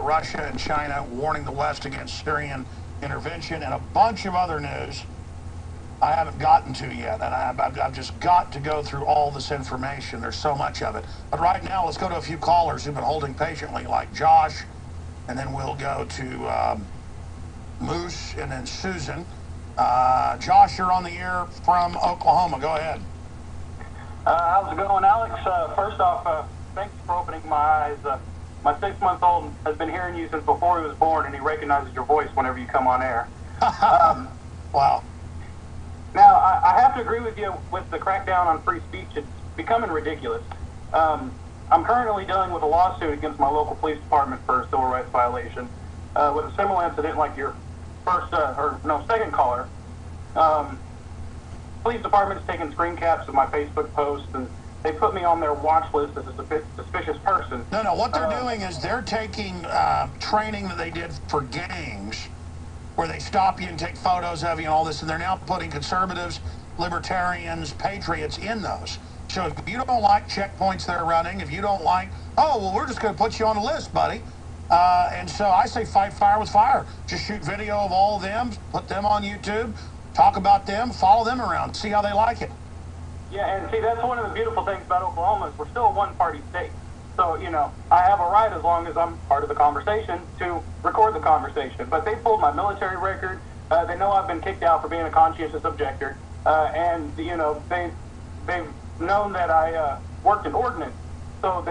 Russia and China warning the West against Syrian intervention, and a bunch of other news I haven't gotten to yet, and I've just got to go through all this information. There's so much of it. But right now, let's go to a few callers who've been holding patiently, like Josh, and then we'll go to Moose, and then Susan. Josh, you're on the air from Oklahoma. Go ahead. How's it going, Alex? First off, thanks for opening my eyes. My 6-month-old has been hearing you since before he was born, and he recognizes your voice whenever you come on air. Wow. Now, I have to agree with you with the crackdown on free speech. It's becoming ridiculous. I'm currently dealing with a lawsuit against my local police department for a civil rights violation with a similar incident like your second caller. Police department is taking screen caps of my Facebook posts, and they put me on their watch list as a suspicious person. No, what they're doing is they're taking training that they did for gangs, where they stop you and take photos of you and all this, and they're now putting conservatives, libertarians, patriots in those. So if you don't like checkpoints they're running, if you don't like, oh, well, we're just going to put you on the list, buddy. And so I say fight fire with fire. Just shoot video of all of them, put them on YouTube, talk about them, follow them around, see how they like it. Yeah, and see, that's one of the beautiful things about Oklahoma is we're still a one-party state. So, you know, I have a right, as long as I'm part of the conversation, to record the conversation. But they pulled my military record. They know I've been kicked out for being a conscientious objector. And, you know, they've known that I worked in ordnance. So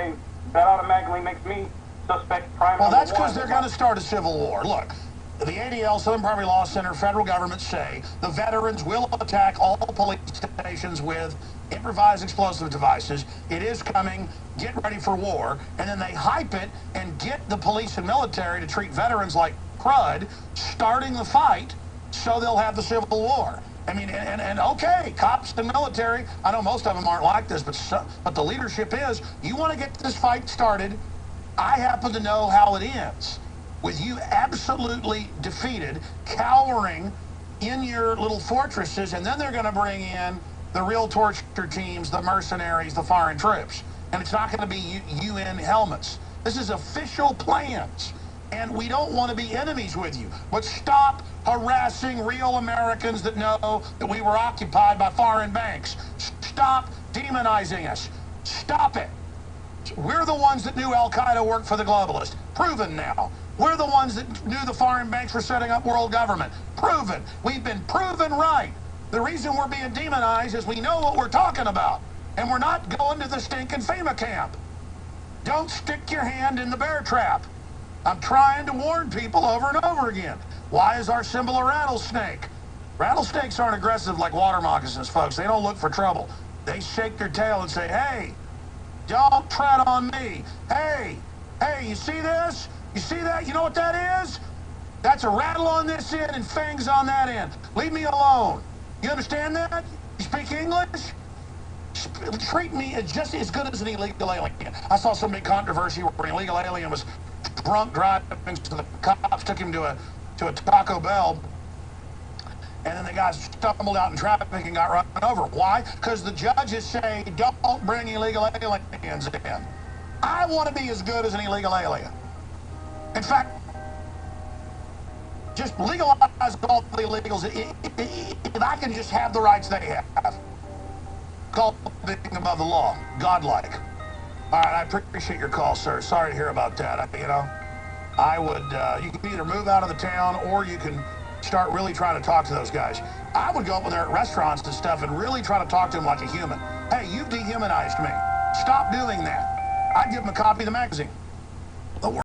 that automatically makes me suspect crime. Well, that's because they're going to start a civil war. Look, the ADL, Southern Poverty Law Center, federal government say the veterans will attack all police stations with improvised explosive devices. It is coming. Get ready for war. And then they hype it and get the police and military to treat veterans like crud, starting the fight so they'll have the Civil War. I mean, and okay, cops and military, I know most of them aren't like this, but the leadership is, you want to get this fight started, I happen to know how it ends. With you absolutely defeated, cowering in your little fortresses, and then they're going to bring in the real torture teams, the mercenaries, the foreign troops. And it's not going to be UN helmets. This is official plans. And we don't want to be enemies with you. But stop harassing real Americans that know that we were occupied by foreign banks. Stop demonizing us. Stop it. We're the ones that knew Al-Qaeda worked for the globalists. Proven now. We're the ones that knew the foreign banks were setting up world government. Proven. We've been proven right. The reason we're being demonized is we know what we're talking about. And we're not going to the stinking FEMA camp. Don't stick your hand in the bear trap. I'm trying to warn people over and over again. Why is our symbol a rattlesnake? Rattlesnakes aren't aggressive like water moccasins, folks. They don't look for trouble. They shake their tail and say, hey, don't tread on me. Hey, you see this? You see that? You know what that is? That's a rattle on this end and fangs on that end. Leave me alone. You understand that? You speak English? Treat me as just as good as an illegal alien. I saw some big controversy where an illegal alien was drunk driving, so the cops took him to a Taco Bell, and then the guy stumbled out in traffic and got run over. Why? Because the judges say don't bring illegal aliens in. I want to be as good as an illegal alien. In fact, just legalize all the illegals. If I can just have the rights they have, call being above the law, godlike. All right, I appreciate your call, sir. Sorry to hear about that. I would, you can either move out of the town or you can start really trying to talk to those guys. I would go up when they're at restaurants and stuff and really try to talk to them like a human. Hey, you've dehumanized me. Stop doing that. I'd give them a copy of the magazine. The